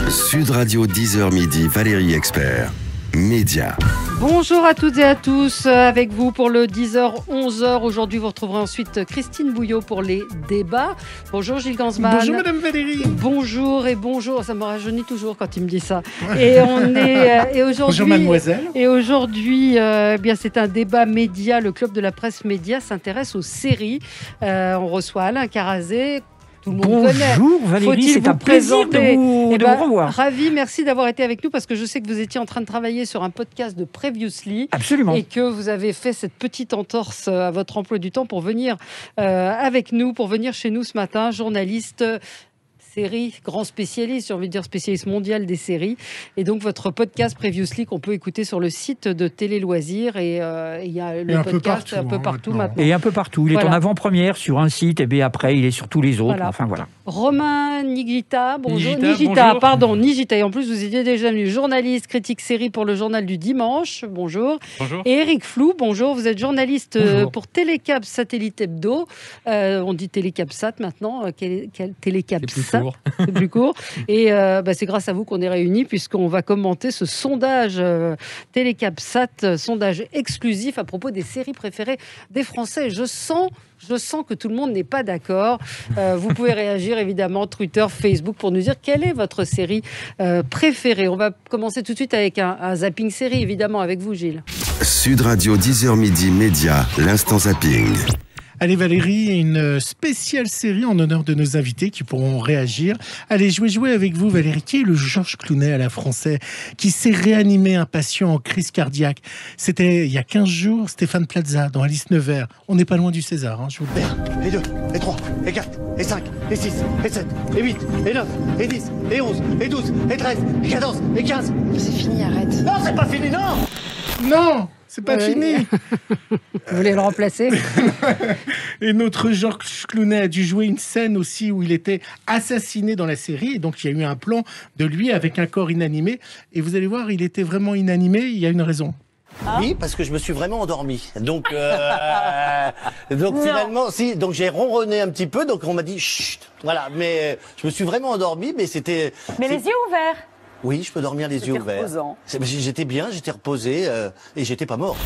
Sud Radio 10h midi, Valérie Expert, Média. Bonjour à toutes et à tous, avec vous pour le 10h-11h. Aujourd'hui, vous retrouverez ensuite Christine Bouillot pour les débats. Bonjour Gilles Gansman. Bonjour Madame Valérie. Bonjour et bonjour, ça me rajeunit toujours quand il me dit ça. Et aujourd'hui, bonjour Mademoiselle. Et aujourd'hui, bien c'est un débat média. Le Club de la presse média s'intéresse aux séries. On reçoit Alain Carazé. Tout le monde connaît. Bonjour Valérie, c'est un plaisir de vous revoir. Ravi, merci d'avoir été avec nous parce que je sais que vous étiez en train de travailler sur un podcast de Previously. Absolument. Et que vous avez fait cette petite entorse à votre emploi du temps pour venir avec nous, pour venir chez nous ce matin, journaliste. Série, grand spécialiste, j'ai envie de dire spécialiste mondial des séries. Et donc, votre podcast Previously qu'on peut écouter sur le site de Télé Loisirs. Et il y a le podcast un peu partout maintenant. Et un peu partout. Il est en avant-première sur un site, et bien après, il est sur tous les autres. Voilà. Enfin, voilà. Romain Nigita, bonjour. Nigita. Et en plus, vous étiez déjà venu, journaliste, critique série pour le journal du dimanche. Bonjour. Bonjour. Et Eric Flou, bonjour. Vous êtes journaliste pour Télécap Satellite Hebdo. On dit Télécapsat maintenant. Télécapsat. C'est plus court. Et c'est grâce à vous qu'on est réunis puisqu'on va commenter ce sondage Télécapsat, sondage exclusif à propos des séries préférées des Français. Je sens que tout le monde n'est pas d'accord. Vous pouvez réagir évidemment, Twitter, Facebook, pour nous dire quelle est votre série préférée. On va commencer tout de suite avec un zapping série, évidemment, avec vous, Gilles. Sud Radio 10h midi, Média, l'instant zapping. Allez Valérie, une spéciale série en honneur de nos invités qui pourront réagir. Allez, jouer avec vous Valérie. Qui est le Georges Clooney à la française qui s'est réanimé un patient en crise cardiaque? C'était il y a 15 jours, Stéphane Plaza dans Alice Nevers. On n'est pas loin du César, je vous le dis. Et 2, et 3, et 4, et 5, et 6, et 7, et 8, et 9, et 10, et 11, et 12, et 13, et 14, et 15. C'est fini, arrête. Non, c'est pas fini, non! Non, c'est pas fini. Vous voulez le remplacer? Et notre Georges Clooney a dû jouer une scène aussi où il était assassiné dans la série. Et donc, il y a eu un plan de lui avec un corps inanimé. Et vous allez voir, il était vraiment inanimé. Il y a une raison. Oui, parce que je me suis vraiment endormi. Donc finalement, si, donc j'ai ronronné un petit peu. Donc on m'a dit chut, voilà. Mais je me suis vraiment endormi. Mais c'était. Mais les yeux ouverts. Oui, je peux dormir les yeux ouverts. Reposant. J'étais bien, j'étais reposé et j'étais pas mort.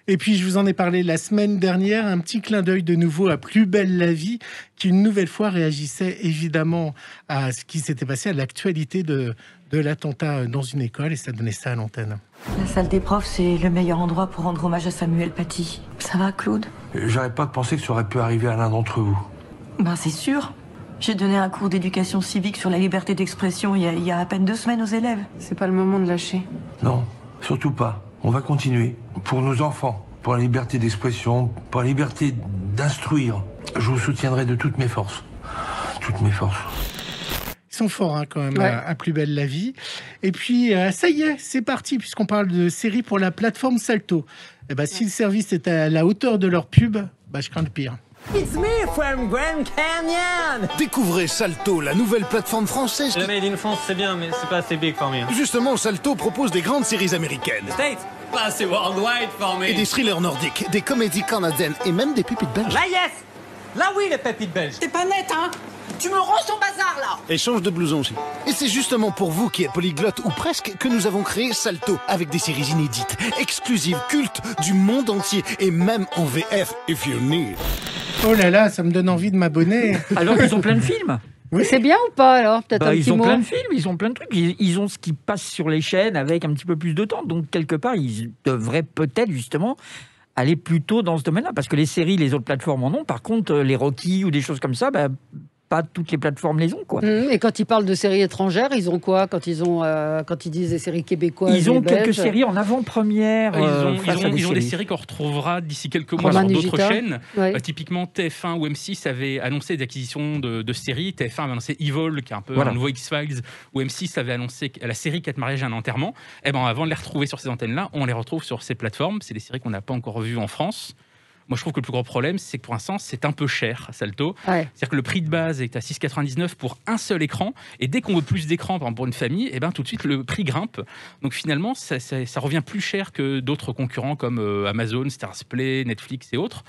Et puis, je vous en ai parlé la semaine dernière, un petit clin d'œil de nouveau à Plus belle la vie, qui une nouvelle fois réagissait évidemment à ce qui s'était passé, à l'actualité de l'attentat dans une école, et ça donnait ça à l'antenne. La salle des profs, c'est le meilleur endroit pour rendre hommage à Samuel Paty. Ça va, Claude? J'arrête pas de penser que ça aurait pu arriver à l'un d'entre vous. Ben, c'est sûr. J'ai donné un cours d'éducation civique sur la liberté d'expression il y a à peine 2 semaines aux élèves. C'est pas le moment de lâcher. Non, surtout pas. On va continuer. Pour nos enfants, pour la liberté d'expression, pour la liberté d'instruire. Je vous soutiendrai de toutes mes forces. Toutes mes forces. Ils sont forts quand même, ouais. à Plus belle la vie. Et puis, ça y est, c'est parti, puisqu'on parle de série pour la plateforme Salto. Et si le service est à la hauteur de leur pub, je crains le pire. It's me from Grand Canyon. Découvrez Salto, la nouvelle plateforme française. Le Made in France, c'est bien, mais c'est pas assez big for me. Justement, Salto propose des grandes séries américaines. States, pas assez worldwide for me. Et des thrillers nordiques, des comédies canadiennes et même des pépites belges. Là, yes. Là, oui, les pépites belges. T'es pas net, hein? Tu me ranges ton bazar, là! Et change de blouson aussi. Et c'est justement pour vous qui êtes polyglotte ou presque que nous avons créé Salto, avec des séries inédites, exclusives, cultes, du monde entier, et même en VF, if you need. Oh là là, ça me donne envie de m'abonner. Alors qu'ils ont plein de films. Oui. C'est bien ou pas, alors? Peut-être un petit ils ont mot. plein de films, ils ont plein de trucs. Ils ont ce qui passe sur les chaînes avec un petit peu plus de temps. Donc, quelque part, ils devraient peut-être, justement, aller plutôt dans ce domaine-là. Parce que les séries, les autres plateformes en ont. Par contre, les Rocky ou des choses comme ça, pas toutes les plateformes les ont, quoi. Et quand ils parlent de séries étrangères, ils ont quoi quand ils disent des séries québécoises? Ils ont quelques belges séries en avant-première. Ils ont des séries qu'on retrouvera d'ici quelques mois sur d'autres chaînes. Ouais. Typiquement, TF1 ou M6 avaient annoncé des acquisitions de séries. TF1 avait annoncé Evil, qui est un peu un nouveau X-Files, ou M6 avait annoncé la série 4 mariages et un enterrement. Avant de les retrouver sur ces antennes-là, on les retrouve sur ces plateformes. C'est des séries qu'on n'a pas encore vues en France. Moi, je trouve que le plus gros problème, c'est que pour l'instant, c'est un peu cher, Salto. Ouais. C'est-à-dire que le prix de base est à 6,99 pour un seul écran. Et dès qu'on veut plus d'écran, par exemple pour une famille, tout de suite, le prix grimpe. Donc finalement, ça revient plus cher que d'autres concurrents comme Amazon, Starzplay, Netflix et autres.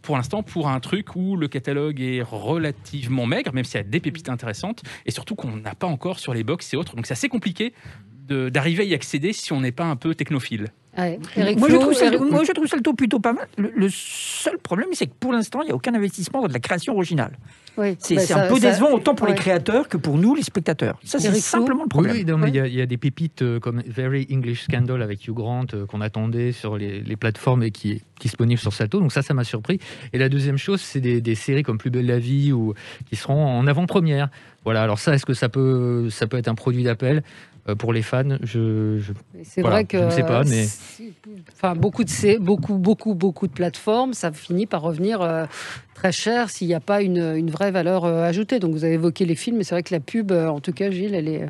pour l'instant, pour un truc où le catalogue est relativement maigre, même s'il y a des pépites intéressantes, et surtout qu'on n'a pas encore sur les box et autres. Donc c'est assez compliqué d'arriver à y accéder si on n'est pas un peu technophile. Ouais. Moi, je trouve Salto plutôt pas mal. Le seul problème, c'est que pour l'instant, il n'y a aucun investissement dans de la création originale. Oui. C'est un peu décevant autant pour les créateurs que pour nous, les spectateurs. Ça, c'est simplement le problème. Oui, non, mais il y a des pépites comme Very English Scandal avec Hugh Grant qu'on attendait sur les plateformes et qui est disponible sur Salto. Donc ça m'a surpris. Et la deuxième chose, c'est des séries comme Plus belle la vie ou qui seront en avant-première. Voilà. Alors ça, est-ce que ça peut être un produit d'appel pour les fans, c'est vrai que je ne sais pas, mais beaucoup de plateformes, ça finit par revenir très cher s'il n'y a pas une vraie valeur ajoutée. Donc vous avez évoqué les films, mais c'est vrai que la pub, en tout cas, Gilles, elle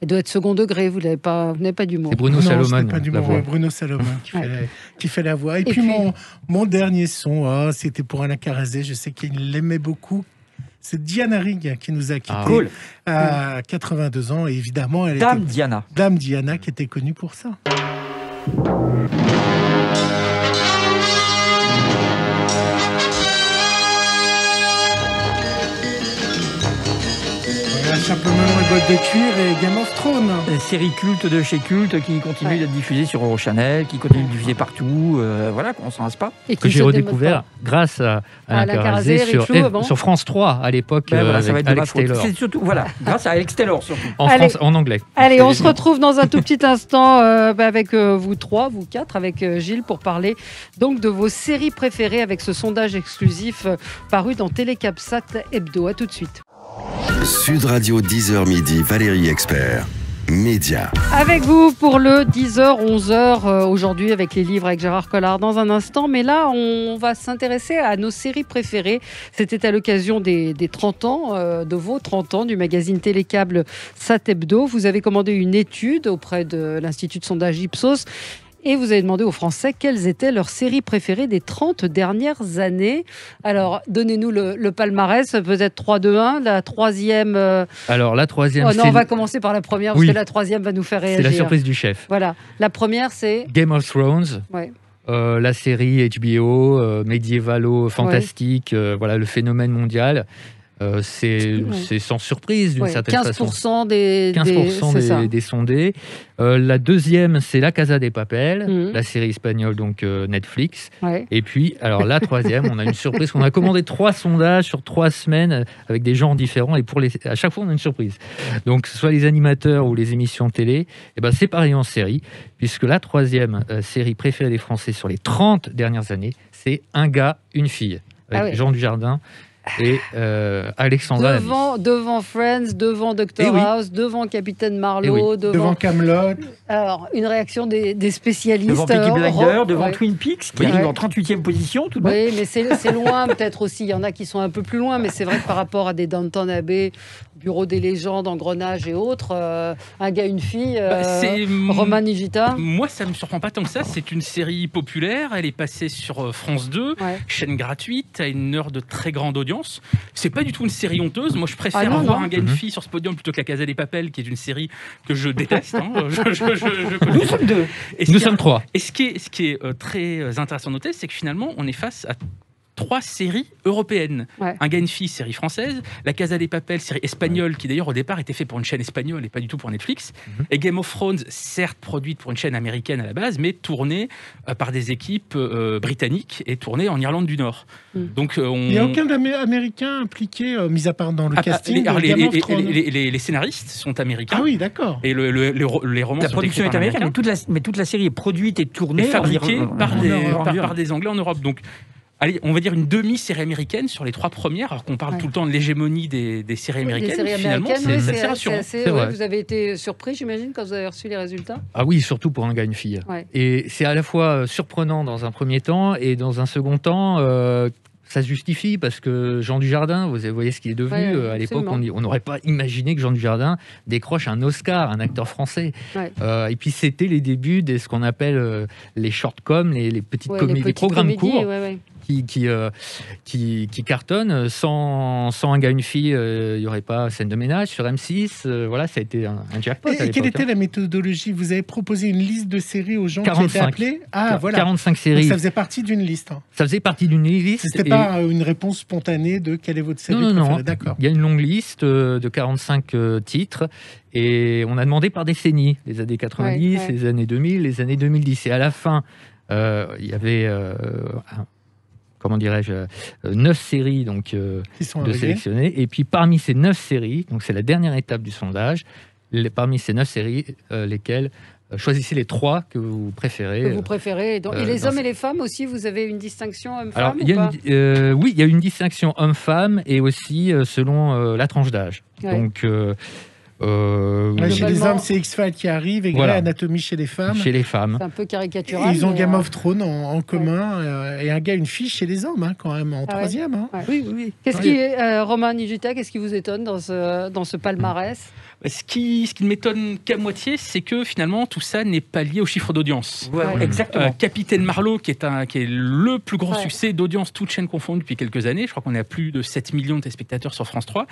doit être second degré. Vous n'avez pas d'humour. C'est Bruno Salomon. Pas d'humour, Bruno Salomon qui fait la voix. Et puis mon dernier son, c'était pour Alain Carazé. Je sais qu'il l'aimait beaucoup. C'est Diana Rigg qui nous a quittés à 82 ans. Et évidemment, Dame Diana qui était connue pour ça. Chapeau melon et bottes de cuir et Game of Thrones. Série culte de chez culte qui continue d'être diffusée sur Eurochannel, qui continue de diffuser partout. Voilà, qu'on s'en lasse pas. Et que j'ai redécouvert grâce à Alain Carazé sur France 3 à l'époque avec Alex Taylor. C'est surtout, grâce à Alex Taylor surtout. En anglais. Allez, on se retrouve dans un tout petit instant avec vous quatre, avec Gilles, pour parler donc de vos séries préférées avec ce sondage exclusif paru dans Télécabsat Hebdo. À tout de suite. Sud Radio 10h midi, Valérie Expert. Média. Avec vous pour le 10h, 11h aujourd'hui avec les livres avec Gérard Collard dans un instant. Mais là, on va s'intéresser à nos séries préférées. C'était à l'occasion des 30 ans, de vos 30 ans du magazine Télécable Sat Hebdo. Vous avez commandé une étude auprès de l'Institut de sondage Ipsos. Et vous avez demandé aux Français quelles étaient leurs séries préférées des 30 dernières années. Alors, donnez-nous le palmarès, peut-être 3, 2, 1, la troisième... Alors, la troisième, on va commencer par la première, parce que la troisième va nous faire réagir. C'est la surprise du chef. Voilà. La première, c'est... Game of Thrones. Ouais. La série HBO, médiévalo-fantastique, le phénomène mondial. C'est sans surprise d'une certaine façon. 15% des sondés. La deuxième, c'est La Casa de Papel, la série espagnole, donc Netflix. Ouais. Et puis, alors la troisième, on a une surprise. On a commandé 3 sondages sur 3 semaines avec des genres différents. Et à chaque fois, on a une surprise. Donc, que ce soit les animateurs ou les émissions de télé, c'est pareil en série, puisque la troisième série préférée des Français sur les 30 dernières années, c'est Un gars, une fille, avec Jean Dujardin et Alexandra devant Friends, devant Dr House, devant Capitaine Marlowe, devant Kaamelott. Alors, une réaction des spécialistes. Devant Peaky Blinders, devant Twin Peaks, qui arrive en 38e position tout de même. Oui, mais c'est loin peut-être aussi. Il y en a qui sont un peu plus loin, mais c'est vrai que par rapport à des Downton Abbey, Bureau des légendes, Engrenage et autres, Un gars, une fille, Roman Nigita. Moi, ça ne me surprend pas tant que ça. C'est une série populaire. Elle est passée sur France 2, chaîne gratuite, à une heure de très grande audience. C'est pas du tout une série honteuse. Moi, je préfère voir Un gars, une fille sur ce podium plutôt que La Casa de Papel, qui est une série que je déteste. Nous sommes 2. Nous sommes 3. Et ce qui est très intéressant de noter, c'est que finalement, on est face à 3 séries européennes. Un gars, une fille, série française. La Casa de Papel, série espagnole, qui d'ailleurs au départ était faite pour une chaîne espagnole et pas du tout pour Netflix. Et Game of Thrones, certes produite pour une chaîne américaine à la base, mais tournée par des équipes britanniques et tournée en Irlande du Nord. Donc, il n'y a aucun Américain impliqué, mis à part dans le casting. Les scénaristes sont américains. Ah oui, d'accord. Et les romans la sont production est américaine, mais toute la série est produite et tournée et fabriquée par des Anglais en Europe. Donc, allez, on va dire une demi-série américaine sur les 3 premières, alors qu'on parle tout le temps de l'hégémonie des séries américaines. Finalement, c'est assez rassurant. Vous avez été surpris, j'imagine, quand vous avez reçu les résultats ? Ah oui, surtout pour Un gars, une fille. Et c'est à la fois surprenant dans un premier temps, et dans un second temps, ça se justifie, parce que Jean Dujardin, vous voyez ce qu'il est devenu. À l'époque, on n'aurait pas imaginé que Jean Dujardin décroche un Oscar, un acteur français. Et puis c'était les débuts de ce qu'on appelle les short-coms, les petites comédies, les programmes courts. qui cartonne. Sans un gars, une fille, il n'y aurait pas Scène de ménage sur M6. Voilà, ça a été un jackpot. Et quelle était la méthodologie? Vous avez proposé une liste de séries aux gens 45. qui étaient appelés? Ah, voilà. 45 séries. Donc ça faisait partie d'une liste. Hein. Ça faisait partie d'une liste. C'était pas une réponse spontanée de quelle est votre série préférée? Non. D'accord. Il y a une longue liste de 45 titres et on a demandé par décennies, les années 90, les années 2000, les années 2010. Et à la fin, il y avait... 9 séries de sélectionnées. Et puis parmi ces 9 séries, donc c'est la dernière étape du sondage, parmi ces 9 séries, lesquelles choisissez les 3 que vous préférez. Que vous préférez. Et les hommes et les femmes aussi, vous avez une distinction homme-femme? Oui, il y a une distinction homme-femme et aussi selon la tranche d'âge. Ouais. Donc... chez les hommes, c'est X-Files qui arrive et Grey Anatomy chez les femmes. Chez les femmes. C'est un peu caricatural. Ils ont Game of Thrones en commun et un gars, une fille chez les hommes, hein, quand même, en troisième. Hein. Ouais. Oui. Romain Nijuta, qu'est-ce qui vous étonne dans ce palmarès? Ce qui ne m'étonne qu'à moitié, c'est que finalement tout ça n'est pas lié au chiffre d'audience. Exactement. Capitaine Marlowe, qui est le plus gros succès d'audience, toutes chaînes confondues depuis quelques années, je crois qu'on est à plus de 7 millions de téléspectateurs sur France 3,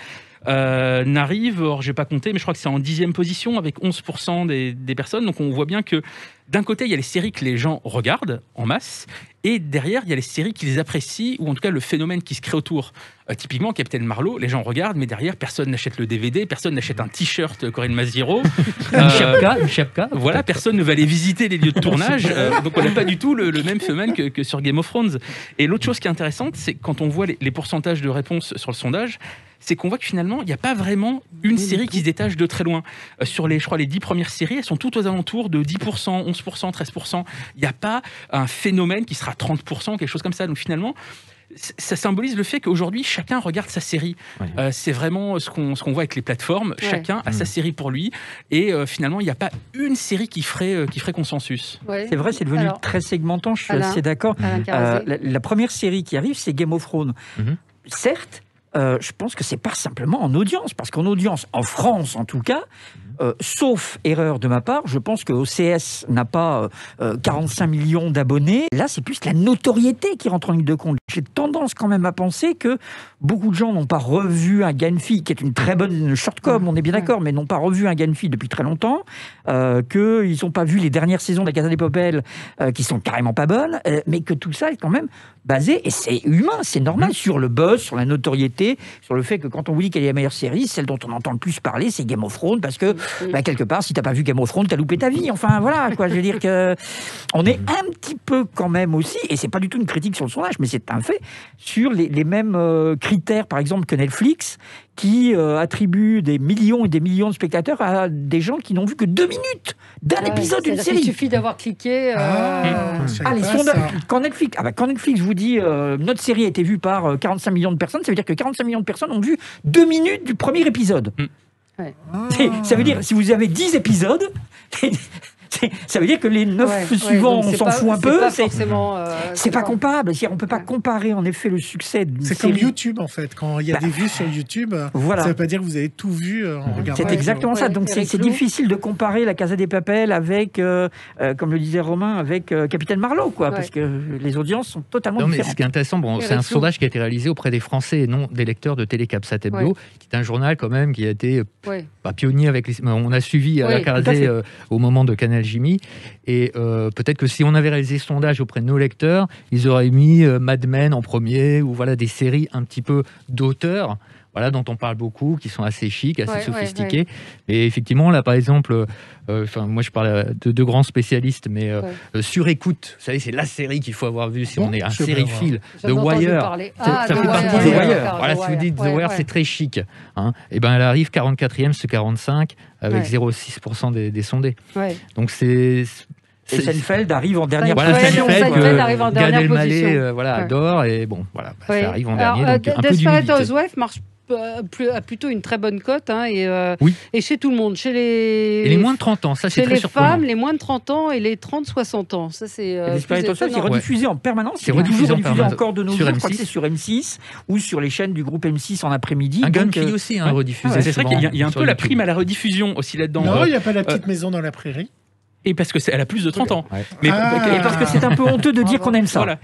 n'arrive, or je n'ai pas compté, mais je crois que c'est en 10e position avec 11% des personnes. Donc on voit bien que d'un côté, il y a les séries que les gens regardent en masse, et derrière, il y a les séries qu'ils apprécient, ou en tout cas le phénomène qui se crée autour. Typiquement, Capitaine Marlowe, les gens regardent, mais derrière, personne n'achète le DVD, personne n'achète un t-shirt Corinne Masiro. Une chapka. Voilà, personne ne va aller visiter les lieux de tournage. Donc on n'a pas du tout le même phénomène que sur Game of Thrones. Et l'autre chose qui est intéressante, c'est quand on voit les pourcentages de réponses sur le sondage, c'est qu'on voit que finalement, il n'y a pas vraiment une série qui se détache de très loin. Sur les 10 premières séries, elles sont toutes aux alentours de 10%, 11%, 13%. Il n'y a pas un phénomène qui sera 30%, quelque chose comme ça. Donc finalement, ça symbolise le fait qu'aujourd'hui, chacun regarde sa série. C'est vraiment ce qu'on voit avec les plateformes. Chacun a sa série pour lui. Et finalement, il n'y a pas une série qui ferait consensus. C'est vrai, c'est devenu très segmentant, je suis assez d'accord. La première série qui arrive, c'est Game of Thrones. Certes, je pense que c'est pas simplement en audience, parce qu'en audience, en France en tout cas, sauf erreur de ma part, je pense que OCS n'a pas 45 millions d'abonnés. Là, c'est plus la notoriété qui rentre en ligne de compte. J'ai tendance quand même à penser que beaucoup de gens n'ont pas revu un Gars-une-fille, qui est une très bonne shortcom, on est bien d'accord, mais n'ont pas revu un Gars-une-fille depuis très longtemps, qu'ils n'ont pas vu les dernières saisons de La Casa de Papel, qui sont carrément pas bonnes, mais que tout ça est quand même basé, et c'est humain, c'est normal, sur le buzz, sur la notoriété, sur le fait que quand on vous dit quelle est la meilleure série, celle dont on entend le plus parler, c'est Game of Thrones, parce que quelque part, si t'as pas vu Game of Thrones, t'as loupé ta vie. Enfin voilà, quoi. Je veux dire que on est un petit peu quand même aussi, et c'est pas du tout une critique sur le sondage, mais c'est un fait, sur les mêmes critères, par exemple, que Netflix, qui attribue des millions et des millions de spectateurs à des gens qui n'ont vu que 2 minutes d'un épisode d'une série. Il suffit d'avoir cliqué. Quand Netflix vous dit notre série a été vue par 45 millions de personnes, ça veut dire que 45 millions de personnes ont vu 2 minutes du premier épisode. Ça veut dire, si vous avez 10 épisodes, ça veut dire que les 9 suivants, on s'en fout un peu. C'est pas comparable. On ne peut pas comparer en effet le succès d'une série. C'est comme YouTube en fait. Quand il y a des vues sur YouTube, ça ne veut pas dire que vous avez tout vu en regardant. C'est exactement ça. Donc c'est difficile de comparer La Casa de Papel avec, comme le disait Romain, avec Capitaine Marlowe, quoi, parce que les audiences sont totalement différentes. Ce qui est intéressant, c'est un sondage qui a été réalisé auprès des Français et non des lecteurs de TéléCabSat Hebdo, qui est un journal quand même qui a été pionnier avec les. On a suivi la Carazé au moment de Canal Jimmy, et peut-être que si on avait réalisé ce sondage auprès de nos lecteurs, ils auraient mis Mad Men en premier, ou voilà des séries un petit peu d'auteurs, voilà, dont on parle beaucoup, qui sont assez chics, assez sophistiqués. Et effectivement, là, par exemple, moi je parle de deux grands spécialistes, mais Sur écoute, vous savez, c'est la série qu'il faut avoir vue si on est un sériephile. The Wire, ça fait partie de The Wire. Voilà, si vous dites The Wire, c'est très chic. Et ben, elle arrive 44e sur 45, avec 0,6% des sondés. Donc c'est... Et Seinfeld arrive en dernière position. Seinfeld arrive en dernière position. Adore, et bon, voilà, ça arrive en dernier. Donc un peu Desperate Housewives marche a plutôt une très bonne cote, et chez tout le monde, et les moins de 30 ans, ça c'est très surprenant. Chez les femmes, les moins de 30 ans et les 30-60 ans, ça c'est Desperate Housewives, c'est rediffusé en permanence, c'est rediffusé encore de nos jours, je crois que c'est sur M6 ou sur les chaînes du groupe M6 en après-midi. Un Gun-Fille aussi rediffusé. C'est vrai qu'il y a un peu la prime à la rediffusion aussi là-dedans. Non, il n'y a pas La Petite Maison dans la Prairie. Et parce qu'elle a plus de 30 ans. Ouais. Et parce que c'est un peu honteux de dire qu'on aime ça. Voilà.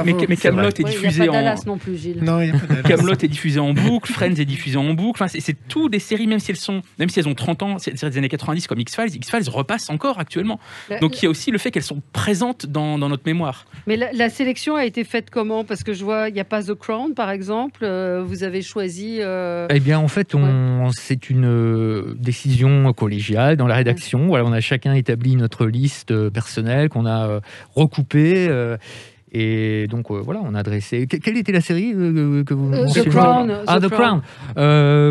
Mais Camelot est diffusé en... Dallas non plus, Gilles. Non, il y a pas Dallas. Camelot est diffusé en boucle, Friends est diffusé en boucle. Enfin, c'est tout des séries, même si elles ont 30 ans, c'est des séries des années 90 comme X-Files. X-Files repasse encore actuellement. Donc il y a aussi le fait qu'elles sont présentes dans notre mémoire. Mais la sélection a été faite comment? Parce que je vois, il n'y a pas The Crown, par exemple. Vous avez choisi... Eh bien, en fait, c'est une décision collégiale dans la rédaction. Voilà, on a chacun établi notre liste personnelle qu'on a recoupée. Et donc, voilà, on a dressé... Quelle était la série que vous The Crown. The Crown.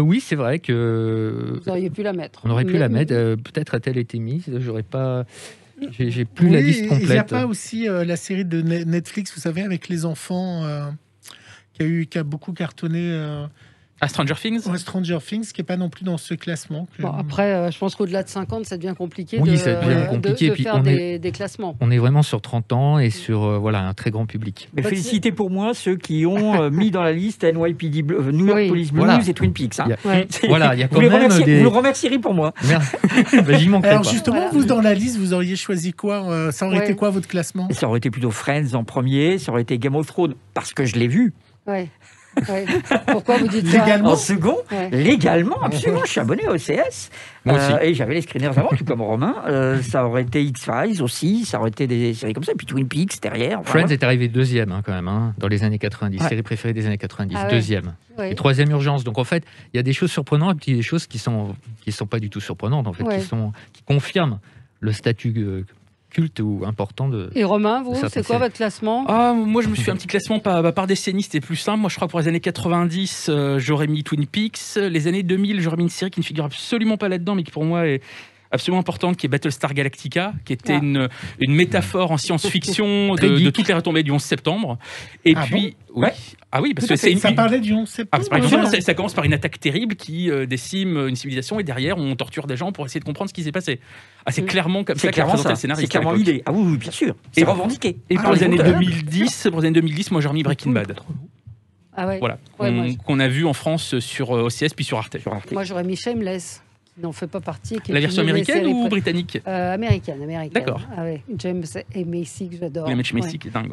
Oui, c'est vrai que... Vous auriez pu la mettre. On aurait pu la mettre. Peut-être a-t-elle été mise. J'aurais pas... J'ai plus la liste complète. Il n'y a pas aussi la série de Netflix, vous savez, avec les enfants, qui a beaucoup cartonné... Stranger Things. Ouais, Stranger Things, qui n'est pas non plus dans ce classement. Bon, après, je pense qu'au-delà de 50, ça devient compliqué de faire des classements. On est vraiment sur 30 ans et sur un très grand public. Mais félicité pour moi ceux qui ont mis dans la liste NYPD New York Police Blues et Twin Peaks. Hein. Il y a quand même vous le remercierez pour moi. J'y manquerai Alors pas. justement, vous, dans la liste, vous auriez choisi quoi? Ça aurait été quoi, votre classement? Ça aurait été plutôt Friends en premier, ça aurait été Game of Thrones, parce que je l'ai vu. Ouais. Pourquoi vous dites ça? Légalement. En second, légalement, absolument. Je suis abonné au CS. Et j'avais les screeners avant, tout comme Romain. Ça aurait été X-Files aussi, ça aurait été des séries comme ça. Et puis Twin Peaks derrière. Friends est arrivé deuxième quand même, dans les années 90. Série préférée des années 90, deuxième. Et troisième Urgence. Donc en fait, il y a des choses surprenantes et puis des choses qui sont pas du tout surprenantes, en fait, qui confirment le statut culte ou important de... Et Romain, vous, c'est quoi votre classement? Moi, je me suis fait un petit classement par décennie, c'était plus simple. Moi, je crois que pour les années 90, j'aurais mis Twin Peaks. Les années 2000, j'aurais mis une série qui ne figure absolument pas là-dedans, mais qui pour moi est absolument importante, qui est Battlestar Galactica, qui était une métaphore en science-fiction de toutes les retombées du 11 septembre. Et puis... Bon oui, parce que ça parlait du 11 septembre. Ça commence par une attaque terrible qui décime une civilisation et derrière on torture des gens pour essayer de comprendre ce qui s'est passé. C'est clairement comme ça qu'a présenté le scénario. C'est clairement l'idée. Ah oui, bien sûr. C'est revendiqué. Et pour les années 2010, moi j'ai remis Breaking Bad. Voilà, qu'on a vu en France sur OCS puis sur Arte. Moi j'aurais mis Shameless. N'en fait pas partie. La version américaine ou britannique? Américaine. D'accord. James et Macy, que j'adore. James Macy, qui est dingue.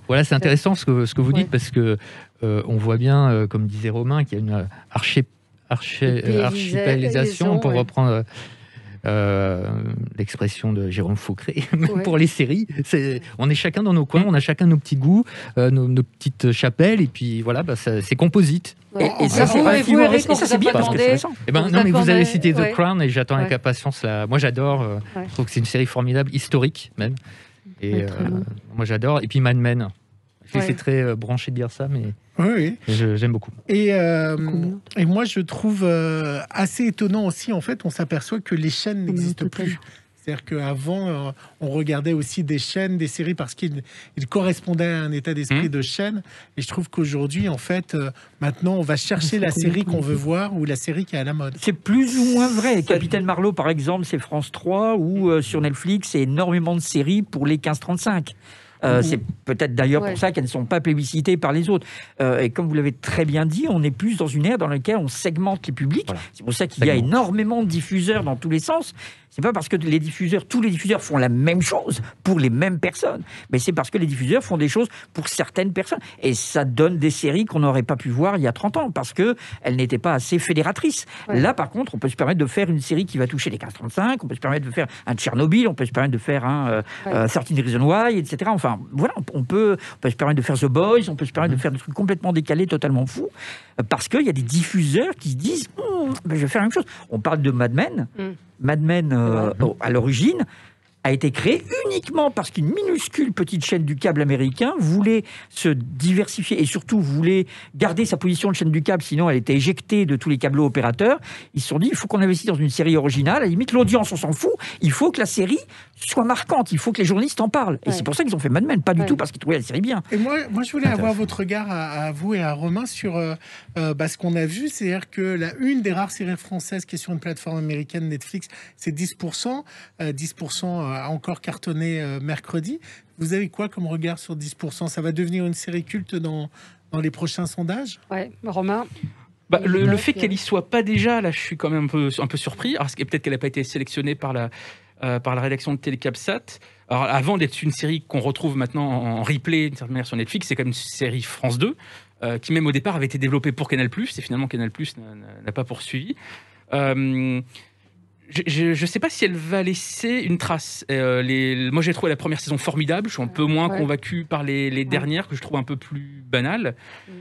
Voilà, c'est intéressant ce que vous dites parce que on voit bien, comme disait Romain, qu'il y a une archipélisation, pour reprendre l'expression de Jérôme Faucré, pour les séries. On est chacun dans nos coins, on a chacun nos petits goûts, nos petites chapelles, et puis voilà, c'est composite. Et ça, c'est bien parce que c'est récent. Mais vous avez cité The Crown et j'attends avec impatience. Moi, j'adore. Je trouve que c'est une série formidable, historique même. Et moi, j'adore. Et puis Mad Men. C'est très branché de dire ça, mais j'aime beaucoup. Et moi, je trouve assez étonnant aussi, en fait, on s'aperçoit que les chaînes n'existent plus. C'est-à-dire qu'avant, on regardait aussi des chaînes, des séries, parce qu'ils correspondaient à un état d'esprit de chaîne. Et je trouve qu'aujourd'hui, en fait, maintenant, on va chercher la série qu'on veut voir ou la série qui est à la mode. C'est plus ou moins vrai. Capitaine Marlowe, par exemple, c'est France 3, ou sur Netflix, c'est énormément de séries pour les 15-35. C'est peut-être d'ailleurs pour ça qu'elles ne sont pas plébiscitées par les autres. Et comme vous l'avez très bien dit, on est plus dans une ère dans laquelle on segmente les publics. Voilà. C'est pour ça qu'il y a énormément de diffuseurs dans tous les sens. C'est pas parce que tous les diffuseurs font la même chose pour les mêmes personnes, mais c'est parce que les diffuseurs font des choses pour certaines personnes. Et ça donne des séries qu'on n'aurait pas pu voir il y a 30 ans, parce qu'elles n'étaient pas assez fédératrices. Là, par contre, on peut se permettre de faire une série qui va toucher les 15-35, on peut se permettre de faire un Tchernobyl, on peut se permettre de faire un 13 Reasons Why, etc. Enfin, voilà, on peut se permettre de faire The Boys, on peut se permettre de faire des trucs complètement décalés, totalement fous, parce qu'il y a des diffuseurs qui se disent je vais faire la même chose. On parle de Mad Men. Mad Men, à l'origine, a été créé uniquement parce qu'une minuscule petite chaîne du câble américain voulait se diversifier et surtout voulait garder sa position de chaîne du câble, sinon elle était éjectée de tous les câbleaux opérateurs. Ils se sont dit, il faut qu'on investisse dans une série originale. À la limite, l'audience, on s'en fout. Il faut que la série soit marquante. Il faut que les journalistes en parlent. Et c'est pour ça qu'ils ont fait Mad Men, pas du tout parce qu'ils trouvaient la série bien. Et moi je voulais avoir votre regard à vous et à Romain sur ce qu'on a vu. C'est-à-dire que une des rares séries françaises qui est sur une plateforme américaine, Netflix, c'est 10%. 10% a encore cartonné mercredi. Vous avez quoi comme regard sur 10%? Ça va devenir une série culte dans les prochains sondages? Romain? Le fait qu'elle y soit pas déjà, là, je suis quand même un peu surpris. Alors, peut-être qu'elle n'a pas été sélectionnée par la rédaction de TéléCabSat. Alors, avant d'être une série qu'on retrouve maintenant en replay, d'une certaine manière, sur Netflix, c'est quand même une série France 2, qui même au départ avait été développée pour Canal+, et finalement Canal+ n'a pas poursuivi. Je ne sais pas si elle va laisser une trace. Moi, j'ai trouvé la première saison formidable. Je suis un peu moins convaincu par les dernières, que je trouve un peu plus banales.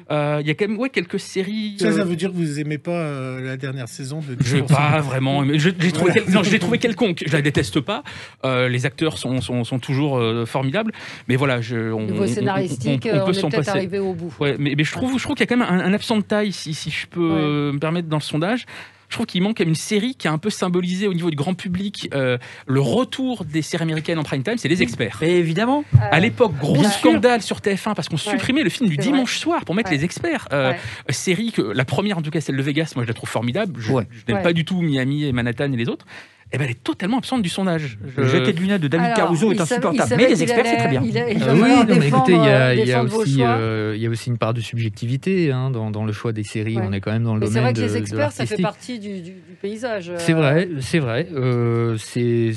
Il y a quand même quelques séries... Ça veut dire que vous n'aimez pas la dernière saison de 10%. Je n'ai pas vraiment aimé. Je l'ai trouvé quelconque. Je la déteste pas. Les acteurs sont toujours formidables. Mais voilà, niveau scénaristique, on est peut-être arrivé au bout. Ouais, mais je trouve qu'il y a quand même un absent de taille, si je peux me permettre, dans le sondage. Je trouve qu'il manque une série qui a un peu symbolisé au niveau du grand public le retour des séries américaines en prime time, c'est Les Experts. Et évidemment. À l'époque, gros scandale sur TF1 parce qu'on supprimait le film du dimanche soir pour mettre Les Experts. Série que, la première en tout cas, celle de Vegas, moi je la trouve formidable. Je n'aime pas du tout Miami et Manhattan et les autres. Elle est totalement absente du sondage. Le jeté de lunettes de David Caruso est insupportable. Mais Les Experts, c'est très bien. Oui, mais écoutez, il y a aussi une part de subjectivité dans le choix des séries. On est quand même dans le domaine de c'est vrai que Les Experts, ça fait partie du paysage. C'est vrai. Je sais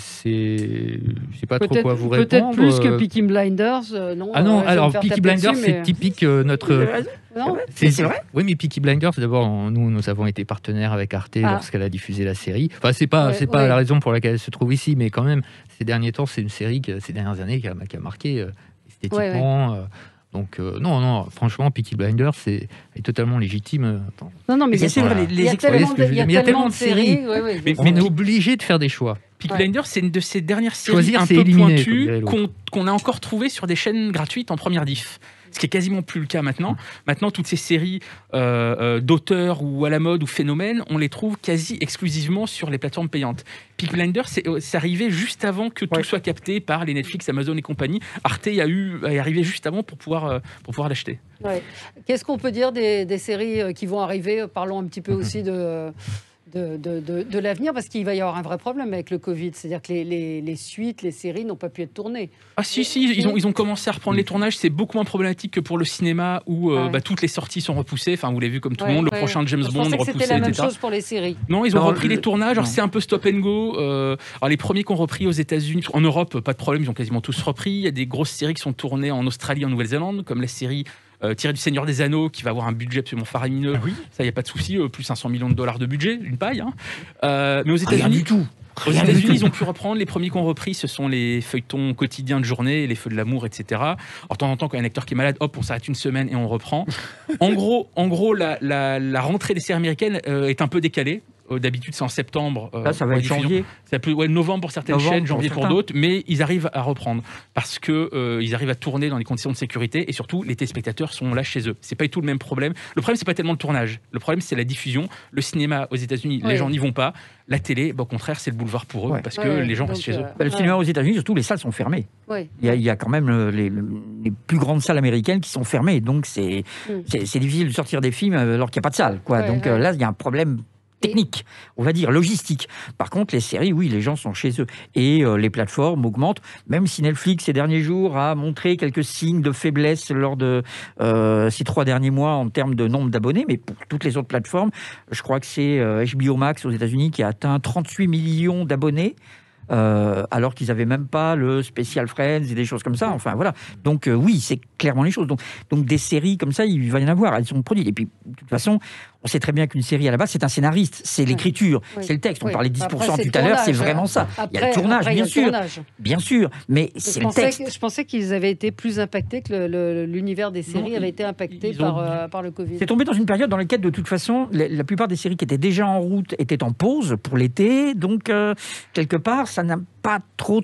pas trop quoi vous répondre. Peut-être plus que Peaky Blinders, non. Ah non, alors Peaky Blinders, c'est typique notre... Non, c'est vrai. Oui, mais Peaky Blinders, d'abord, nous avons été partenaires avec Arte lorsqu'elle a diffusé la série. Enfin, c'est pas la raison pour laquelle elle se trouve ici, mais quand même, ces derniers temps, c'est une série ces dernières années qui a marqué esthétiquement. Donc non, franchement, Peaky Blinders, c'est totalement légitime. Non, mais il y a tellement de séries. Mais on est obligé de faire des choix. Peaky Blinders, c'est une de ces dernières séries un peu pointues qu'on a encore trouvées sur des chaînes gratuites en première diff. Ce qui est quasiment plus le cas maintenant. Maintenant, toutes ces séries d'auteurs ou à la mode ou phénomènes, on les trouve quasi exclusivement sur les plateformes payantes. Peaky Blinders, c'est arrivé juste avant que tout soit capté par les Netflix, Amazon et compagnie. Arte est arrivé juste avant pour pouvoir l'acheter. Ouais. Qu'est-ce qu'on peut dire des séries qui vont arriver? Parlons un petit peu aussi de l'avenir, parce qu'il va y avoir un vrai problème avec le Covid, c'est-à-dire que les suites, les séries n'ont pas pu être tournées. Ah si, ils ont commencé à reprendre les tournages. C'est beaucoup moins problématique que pour le cinéma où toutes les sorties sont repoussées. Enfin, vous l'avez vu comme tout le monde, le prochain James Bond repoussé, c'était la même chose pour les séries. Non, ils ont repris les tournages. Alors c'est un peu stop and go. Alors les premiers qui ont repris aux États-Unis, en Europe, pas de problème, ils ont quasiment tous repris. Il y a des grosses séries qui sont tournées en Australie, en Nouvelle-Zélande, comme la série tiré du Seigneur des Anneaux, qui va avoir un budget absolument faramineux. Ça, il n'y a pas de souci, plus $500 millions de budget, une paille. Mais aux États-Unis, ils ont pu reprendre. Les premiers qui ont repris, ce sont les feuilletons quotidiens de journée, les feux de l'amour, etc. Alors, de temps en temps, quand il y a un acteur qui est malade, hop, on s'arrête une semaine et on reprend. En gros, la rentrée des séries américaines est un peu décalée. D'habitude, c'est en septembre. Là, ça va être janvier. C'est novembre pour certaines chaînes, janvier pour d'autres, mais ils arrivent à reprendre parce que ils arrivent à tourner dans des conditions de sécurité et surtout, les téléspectateurs sont là chez eux. C'est pas du tout le même problème. Le problème, c'est pas tellement le tournage. Le problème, c'est la diffusion. Le cinéma aux États-Unis, les gens n'y vont pas. La télé, au contraire, c'est le boulevard pour eux parce que les gens restent chez eux. Le cinéma aux États-Unis, surtout, les salles sont fermées. Il y a quand même les plus grandes salles américaines qui sont fermées. Donc, c'est difficile de sortir des films alors qu'il n'y a pas de salle. Donc là, il y a un problème technique, on va dire, logistique. Par contre, les séries, oui, les gens sont chez eux. Et les plateformes augmentent, même si Netflix, ces derniers jours, a montré quelques signes de faiblesse lors de ces 3 derniers mois en termes de nombre d'abonnés, mais pour toutes les autres plateformes, je crois que c'est HBO Max aux États-Unis qui a atteint 38 millions d'abonnés. Alors qu'ils n'avaient même pas le Special Friends et des choses comme ça. Enfin, voilà. Donc, oui, c'est clairement les choses. Donc, des séries comme ça, il va y en avoir. Elles sont produites. Et puis, de toute façon, on sait très bien qu'une série, à la base, c'est un scénariste. C'est l'écriture, c'est le texte. On parlait de 10% tout à l'heure, c'est vraiment ça. Il y a le tournage, bien sûr. Bien sûr, mais c'est le texte. Je pensais qu'ils avaient été plus impactés, que l'univers des séries avait été impacté par le Covid. C'est tombé dans une période dans laquelle, de toute façon, la plupart des séries qui étaient déjà en route étaient en pause pour l'été. Donc, quelque part, ça n'a pas trop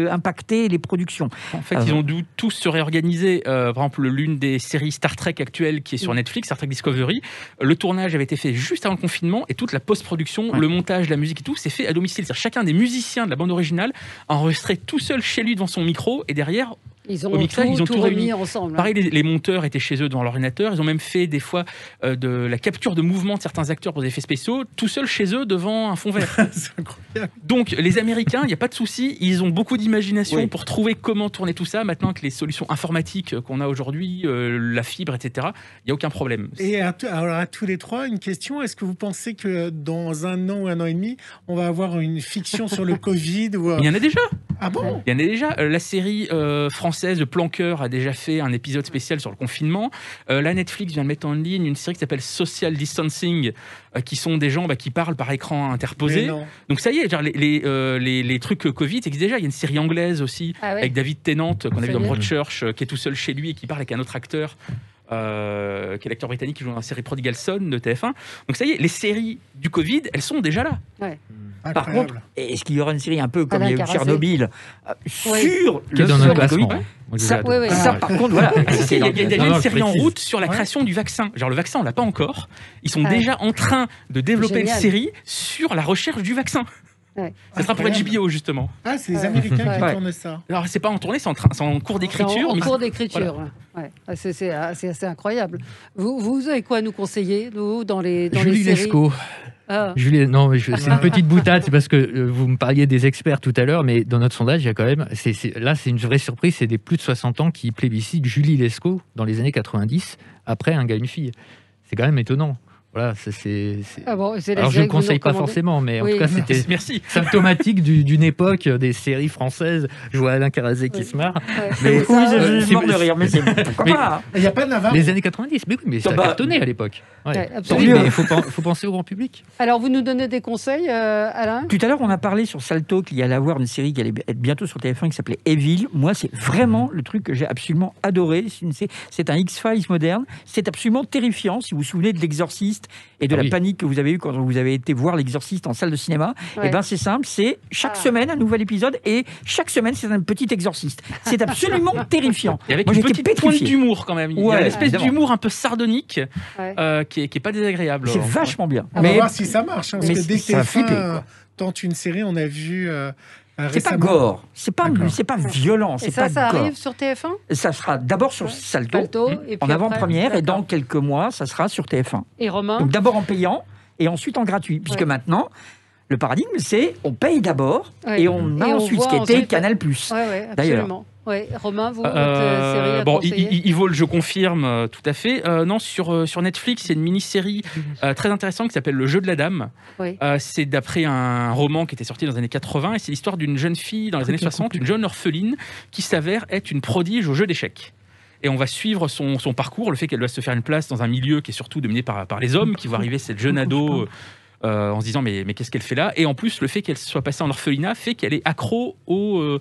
impacté les productions. En fait, ils ont dû tous se réorganiser. Par exemple, l'une des séries Star Trek actuelles qui est sur Netflix, Star Trek Discovery, le tournage avait été fait juste avant le confinement et toute la post-production, le montage, la musique et tout, c'est fait à domicile. C'est-à-dire chacun des musiciens de la bande originale a enregistré tout seul chez lui devant son micro et derrière, Ils ont au mixage, ils ont tout remis ensemble. Pareil, les monteurs étaient chez eux devant l'ordinateur. Ils ont même fait des fois de la capture de mouvement de certains acteurs pour des effets spéciaux, tout seuls chez eux devant un fond vert. C'est incroyable. Donc les Américains, il n'y a pas de souci, ils ont beaucoup d'imagination pour trouver comment tourner tout ça. Maintenant que les solutions informatiques qu'on a aujourd'hui, la fibre, etc., il n'y a aucun problème. Et alors à tous les trois, une question. Est-ce que vous pensez que dans 1 an ou 1 an et demi, on va avoir une fiction sur le Covid ou... Il y en a déjà. Ah bon ? Il y en a déjà. La série française de Planqueur a déjà fait un épisode spécial sur le confinement. La Netflix vient de mettre en ligne une série qui s'appelle Social Distancing, qui sont des gens qui parlent par écran interposé. Donc ça y est, genre les trucs Covid existent déjà. Il y a une série anglaise aussi avec David Tennant qu'on a vu dans Broadchurch, qui est tout seul chez lui et qui parle avec un autre acteur. Qui est l'acteur britannique qui joue dans la série Prodigal Son de TF1. Donc ça y est, les séries du Covid, elles sont déjà là. Ouais. Par contre, est-ce qu'il y aura une série un peu comme il y a eu Tchernobyl sur qui est dans notre classement? Ça, par contre, voilà. Il y a déjà une série en route sur la création du vaccin. Genre le vaccin, on l'a pas encore. Ils sont déjà en train de développer une série sur la recherche du vaccin. Ça sera pour HBO justement. Ah, c'est les Américains qui tournent ça. Alors c'est pas en tournée, c'est en cours d'écriture. En cours d'écriture. Voilà. C'est assez incroyable. Vous avez quoi à nous conseiller, nous, dans les Julie séries Lescaut. Julie, non, c'est une petite boutade, c'est parce que vous me parliez des experts tout à l'heure, mais dans notre sondage, il y a quand même, là c'est une vraie surprise, c'est des plus de 60 ans qui plébiscitent Julie Lescaut dans les années 90, après Un gars, une fille. C'est quand même étonnant. Voilà, alors je ne le conseille pas forcément, mais en tout cas c'était symptomatique d'une époque des séries françaises. Je vois Alain Carazé qui se marre. Mais je mort de rire, mais c'est pourquoi pas. Il n'y a pas de Navarre. Les années 90, mais ça a cartonné à l'époque. Mais il faut penser au grand public. Alors vous nous donnez des conseils, Alain? Tout à l'heure on a parlé sur Salto qu'il allait avoir une série qui allait être bientôt sur TF1 qui s'appelait Evil. Moi c'est vraiment le truc que j'ai absolument adoré. C'est un X-Files moderne. C'est absolument terrifiant. Si vous vous souvenez de l'Exorciste et de la panique que vous avez eue quand vous avez été voir l'Exorciste en salle de cinéma, et ben c'est simple, c'est chaque semaine un nouvel épisode et chaque semaine c'est un petit exorciste. C'est absolument terrifiant. Et avec une petite pointe d'humour quand même. Il y a une espèce d'humour un peu sardonique qui est pas désagréable. C'est vachement bien. On va voir si ça marche, parce que dès que TF1 tente une série, on a vu... c'est pas gore, c'est pas violent. Et ça arrive sur TF1 ? Ça sera d'abord sur Salto et puis en avant-première, et dans quelques mois, ça sera sur TF1. Et Romain ? Donc d'abord en payant et ensuite en gratuit, puisque maintenant, le paradigme, c'est on paye d'abord et on a ensuite ce qui était Canal+. D'ailleurs. Ouais, Romain, vous, votre série à conseiller ? Evil, je confirme, tout à fait. Non, sur Netflix, il y a une mini-série très intéressante qui s'appelle Le Jeu de la Dame. C'est d'après un roman qui était sorti dans les années 80, et c'est l'histoire d'une jeune fille dans les années 60, une jeune orpheline, qui s'avère être une prodige au jeu d'échecs. Et on va suivre son parcours, le fait qu'elle doit se faire une place dans un milieu qui est surtout dominé par les hommes, qui voit arriver cette jeune ado... en se disant mais qu'est-ce qu'elle fait là, et en plus le fait qu'elle soit passée en orphelinat fait qu'elle est accro au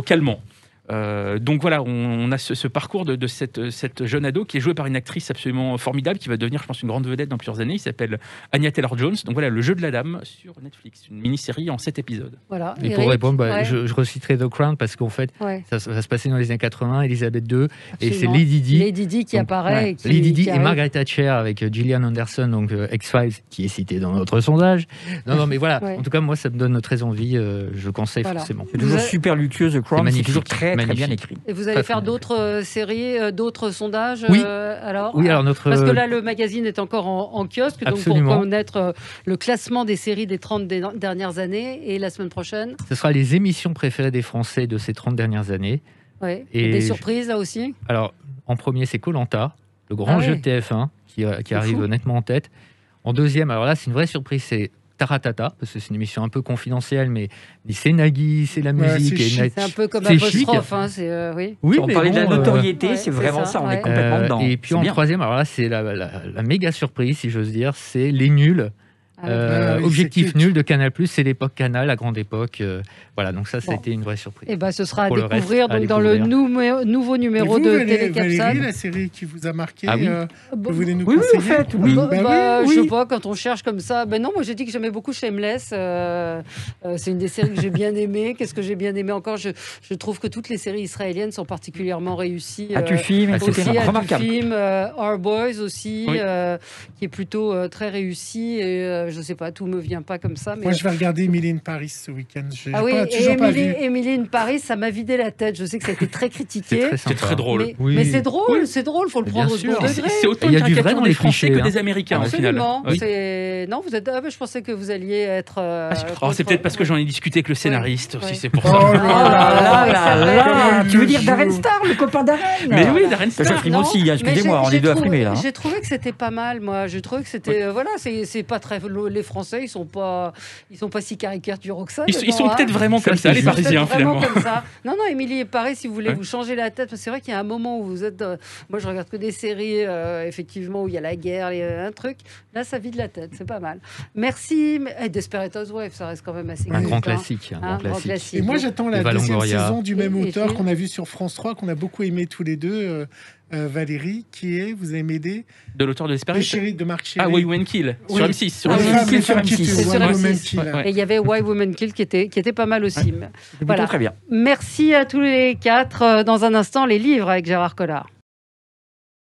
calmant. Donc voilà, on a ce parcours de cette jeune ado qui est jouée par une actrice absolument formidable qui va devenir, je pense, une grande vedette dans plusieurs années. Il s'appelle Anya Taylor-Jones. Donc voilà, Le Jeu de la Dame sur Netflix, une mini-série en 7 épisodes. Voilà. Et pour répondre, je reciterai The Crown parce qu'en fait, ça se passait dans les années 80, Elisabeth II, et c'est Lady Di qui apparaît. Lady Di et Margaret Thatcher avec Gillian Anderson, donc X-Files, qui est cité dans notre sondage. Non, mais voilà, en tout cas, moi, ça me donne très envie. Je conseille forcément. C'est toujours super luxueux, The Crown. C'est toujours très bien écrit. Et vous allez faire d'autres séries, d'autres sondages alors parce que là, le magazine est encore en kiosque, donc pour connaître le classement des séries des 30 dernières années, et la semaine prochaine... Ce sera les émissions préférées des Français de ces 30 dernières années. Et des surprises, là aussi. Alors, en premier, c'est Koh-Lanta, le grand jeu de TF1, qui arrive nettement en tête. En deuxième, alors là, c'est une vraie surprise, c'est Taratata, parce que c'est une émission un peu confidentielle, mais c'est Nagui, c'est la musique. C'est un peu comme Apostrophe. Oui, on parlait de la notoriété, c'est vraiment ça, on est complètement dedans. Et puis en troisième, alors là, c'est la méga surprise, si j'ose dire, c'est Les Nuls. Objectif nul de Canal+, c'est l'époque Canal, la grande époque. Voilà, donc ça a été une vraie surprise. Et ce sera à découvrir dans le nouveau numéro de Télécapsat. Valérie, la série qui vous a marqué, vous voulez nous conseiller? Oui, vous faites. Je sais pas, quand on cherche comme ça. Non, moi j'ai dit que j'aimais beaucoup Shameless. C'est une des séries que j'ai bien aimées. Qu'est-ce que j'ai bien aimé encore? Je trouve que toutes les séries israéliennes sont particulièrement réussies. Film, c'était remarquable. Film, Our Boys aussi, qui est plutôt très réussi. Et je sais pas, tout me vient pas comme ça. Mais... Moi, je vais regarder Emily in Paris ce week-end. Ah oui, et Emily in Paris, ça m'a vidé la tête. Je sais que ça a été très critiqué. C'est très drôle. Mais c'est drôle, c'est drôle, faut le prendre au second degré. C'est autant une caricature des Français que des Américains, au final. Non, vous êtes... je pensais que vous alliez être... c'est peut-être parce que j'en ai discuté avec le scénariste aussi, c'est pour ça. Oh là là, tu veux dire Darren Star, le copain Darren? Mais oui, Darren Star. Ça frime aussi, excusez-moi, on est deux à frimer là. J'ai trouvé que c'était pas mal, moi. Je trouvais que c'était... Voilà, c'est pas très... Les Français, ils sont pas si caricaturaux que ça. Ils sont peut-être vraiment comme ça, les Parisiens, finalement. Non, Émilie et Paris, si vous voulez vous changer la tête, c'est vrai qu'il y a un moment où vous êtes... Moi, je regarde que des séries, effectivement, où il y a la guerre, un truc. Là, ça vide la tête, c'est pas mal. Merci. Desperate Housewives, ça reste quand même assez un grand classique. Un grand classique. Et moi, j'attends la deuxième saison du même auteur qu'on a vu sur France 3, qu'on a beaucoup aimé tous les deux. Valérie, qui est, vous allez m'aider, de l'auteur de Desperate, de Marc Chéry. Why Women Kill sur M6. Sur M6. Et il y avait Why Women Kill qui était pas mal aussi. Voilà. Très bien. Merci à tous les quatre. Dans un instant, les livres avec Gérard Collard.